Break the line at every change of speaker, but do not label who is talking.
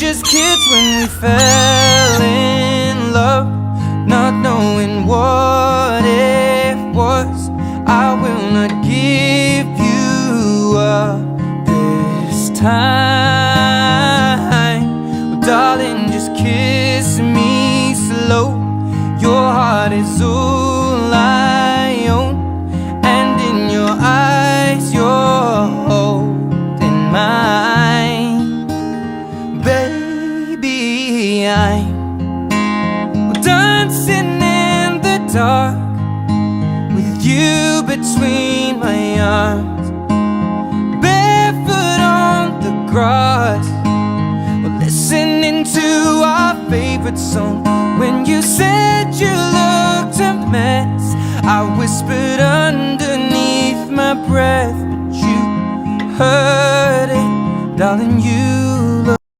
just kids when we fell in love, not knowing what it was. I will not give you up this time. Well, darling, just kiss me slow. Your heart is all I own, and in your eyes you're holding mine. Baby, I'm dancing in the dark with you between my arms, barefoot on the grass. We're listening to our favorite song. When you said you looked a mess, I whispered underneath my breath, but you heard it, darling, you